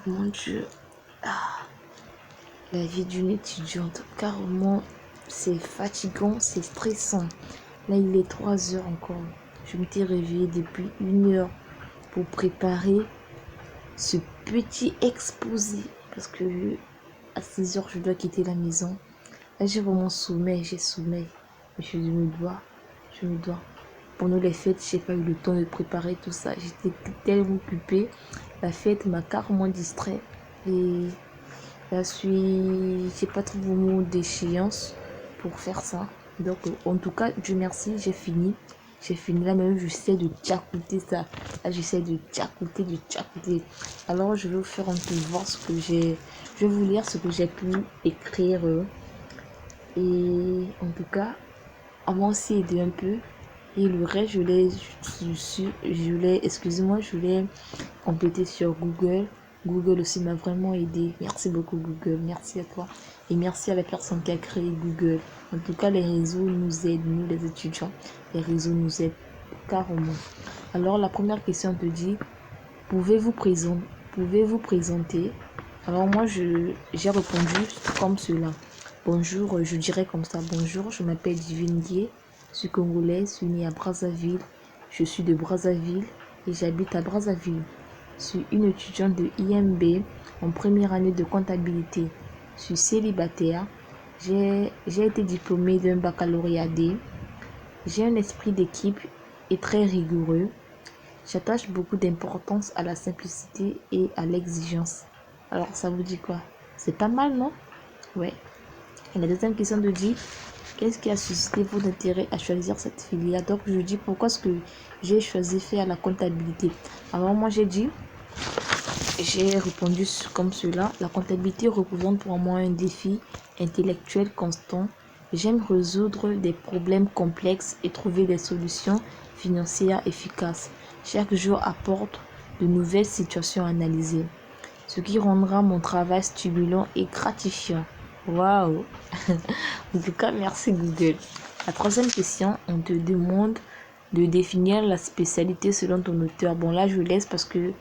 Mon Dieu, la vie d'une étudiante, carrément, c'est fatigant, c'est stressant. Là, il est 3 heures encore. Je m'étais réveillée depuis 1 heure pour préparer ce petit exposé. Parce que à 6 heures, je dois quitter la maison. Là, j'ai vraiment sommeil, j'ai sommeil. Mais je me dois. Pendant les fêtes, j'ai pas eu le temps de préparer tout ça. J'étais tellement occupée. La fête m'a carrément distrait. Et j'ai pas trop vraiment d'échéance pour faire ça. Donc, en tout cas, Dieu merci, j'ai fini. J'ai fini là, même j'essaie de tchakouter ça. Là, j'essaie de tchakouter. Alors, je vais vous faire un peu voir ce que j'ai. Je vais vous lire ce que j'ai pu écrire. Et en tout cas, on m'a aussi aidé un peu. Et le reste, excusez-moi, je l'ai complété sur Google. Google aussi m'a vraiment aidé. Merci beaucoup Google, merci à toi. Et merci à la personne qui a créé Google. En tout cas, les réseaux nous aident, nous les étudiants. Les réseaux nous aident carrément. Alors, la première question te dit, pouvez-vous présenter? Alors moi, j'ai répondu comme cela. Bonjour, je dirais comme ça. Bonjour, je m'appelle Divine Gué, je suis congolaise, je suis née à Brazzaville. Je suis de Brazzaville et j'habite à Brazzaville. Je suis une étudiante de IMB en première année de comptabilité. Je suis célibataire. J'ai été diplômée d'un baccalauréat D. J'ai un esprit d'équipe et très rigoureux. J'attache beaucoup d'importance à la simplicité et à l'exigence. Alors, ça vous dit quoi? C'est pas mal, non? Ouais. Et la deuxième question de dit, qu'est-ce qui a suscité votre intérêt à choisir cette filière? Donc, je dis pourquoi est-ce que j'ai choisi faire la comptabilité. Alors, moi, j'ai répondu comme cela. La comptabilité représente pour moi un défi intellectuel constant. J'aime résoudre des problèmes complexes et trouver des solutions financières efficaces. Chaque jour apporte de nouvelles situations analysées, ce qui rendra mon travail stimulant et gratifiant. Waouh! En tout cas, merci Google. La troisième question, on te demande de définir la spécialité selon ton auteur. Bon, là, je laisse parce que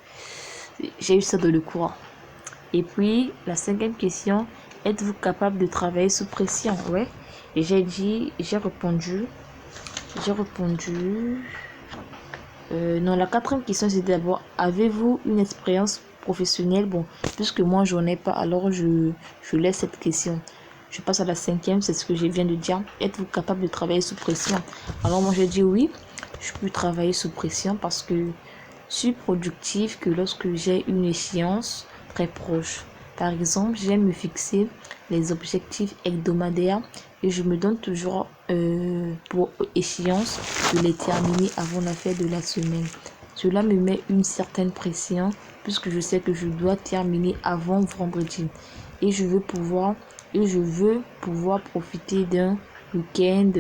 j'ai eu ça dans le courant. Et puis, la cinquième question, êtes-vous capable de travailler sous pression? Ouais. Et j'ai répondu. Non, la quatrième question, c'est d'abord, avez-vous une expérience professionnelle? Bon, puisque moi, j'en ai pas, alors je laisse cette question. Je passe à la cinquième, c'est ce que je viens de dire. Êtes-vous capable de travailler sous pression? Alors moi, j'ai dit oui, je peux travailler sous pression parce que je suis productive que lorsque j'ai une échéance très proche. Par exemple, j'aime me fixer les objectifs hebdomadaires et je me donne toujours pour échéance de les terminer avant la fin de la semaine. Cela me met une certaine pression puisque je sais que je dois terminer avant vendredi et je veux pouvoir profiter d'un week-end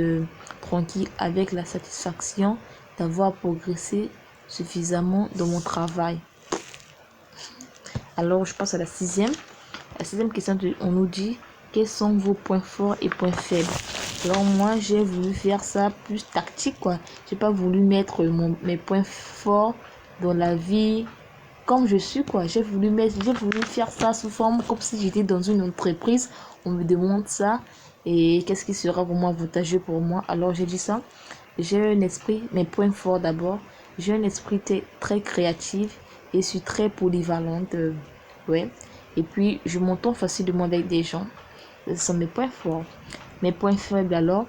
tranquille avec la satisfaction d'avoir progressé suffisamment dans mon travail. Alors, je passe à la sixième. La sixième question, on nous dit quels sont vos points forts et points faibles. Alors, moi, j'ai voulu faire ça plus tactique, quoi. J'ai pas voulu mettre mes points forts dans la vie comme je suis, quoi. J'ai voulu faire ça sous forme comme si j'étais dans une entreprise. On me demande ça et qu'est-ce qui sera vraiment avantageux pour moi. Alors, j'ai dit ça. J'ai un esprit, mes points forts d'abord. J'ai un esprit très créatif et je suis très polyvalente. Ouais. Et puis, je m'entends facilement avec des gens. Ce sont mes points forts. Mes points faibles alors,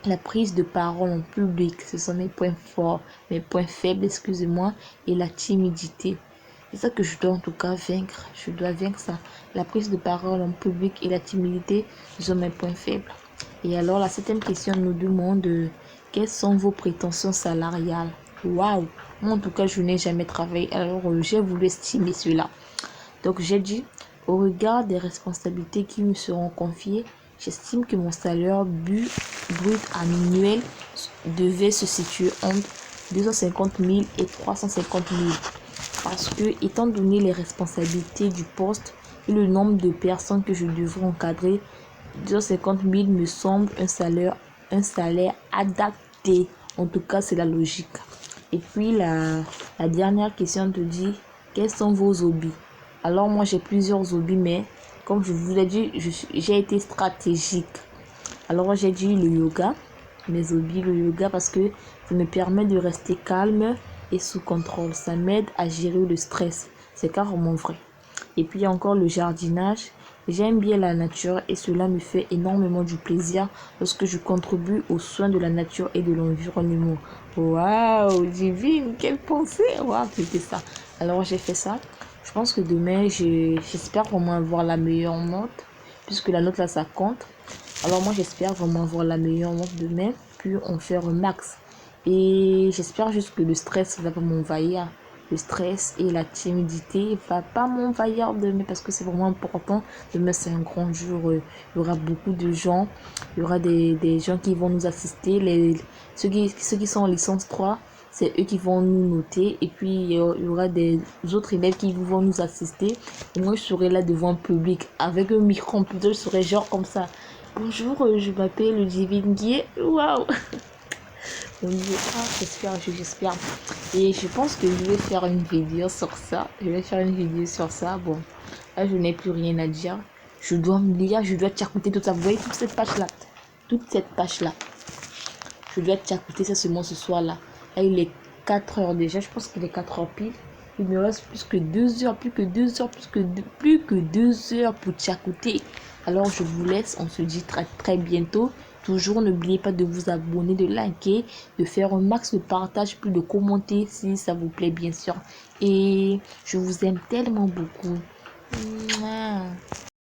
la prise de parole en public, ce sont mes points forts. Mes points faibles, excusez-moi, et la timidité. C'est ça que je dois en tout cas vaincre. Je dois vaincre ça. La prise de parole en public et la timidité, ce sont mes points faibles. Et alors, la septième question nous demande quelles sont vos prétentions salariales? Waouh! Moi, en tout cas, je n'ai jamais travaillé. Alors, j'ai voulu estimer cela. Donc, j'ai dit, au regard des responsabilités qui me seront confiées, j'estime que mon salaire brut annuel devait se situer entre 250 000 et 350 000. Parce que, étant donné les responsabilités du poste et le nombre de personnes que je devrais encadrer, 250 000 me semble un salaire adapté. En tout cas, c'est la logique. Et puis, la dernière question te dit, quels sont vos hobbies? Alors moi j'ai plusieurs hobbies, mais comme je vous l'ai dit, j'ai été stratégique. Alors j'ai dit le yoga, mes hobbies, le yoga parce que ça me permet de rester calme et sous contrôle. Ça m'aide à gérer le stress. C'est carrément vrai. Et puis encore le jardinage. J'aime bien la nature et cela me fait énormément du plaisir lorsque je contribue aux soins de la nature et de l'environnement. Waouh, divine, quelle pensée! Waouh, c'était ça. Alors j'ai fait ça. Je pense que demain, j'espère vraiment avoir la meilleure note, puisque la note là, ça compte. Alors moi, j'espère vraiment avoir la meilleure note demain, puis on fait un max. Et j'espère juste que le stress ne va pas m'envahir. Le stress et la timidité va pas m'envahir demain parce que c'est vraiment important. Demain, c'est un grand jour. Il y aura beaucoup de gens. Il y aura des gens qui vont nous assister. Ceux qui sont en licence 3, c'est eux qui vont nous noter. Et puis, il y aura des autres élèves qui vont nous assister. Et moi, je serai là devant un public avec un micro. Plutôt, je serai genre comme ça. Bonjour, je m'appelle Divine Guy. Waouh! Mon Dieu, j'espère. Et je pense que je vais faire une vidéo sur ça. Bon, là, je n'ai plus rien à dire. Je dois me lire, je dois t'écouter tout ça. Vous voyez toute cette page-là. Toute cette page-là. Je dois t'écouter ça seulement ce soir-là. Là, il est 4 heures déjà. Je pense qu'il est 4 heures pile. Il me reste plus que 2 heures, plus que 2 heures pour t'écouter. Alors, je vous laisse. On se dit très, très bientôt. Toujours, n'oubliez pas de vous abonner, de liker, de faire un max de partage, puis de commenter si ça vous plaît, bien sûr. Et je vous aime tellement beaucoup. Mouah.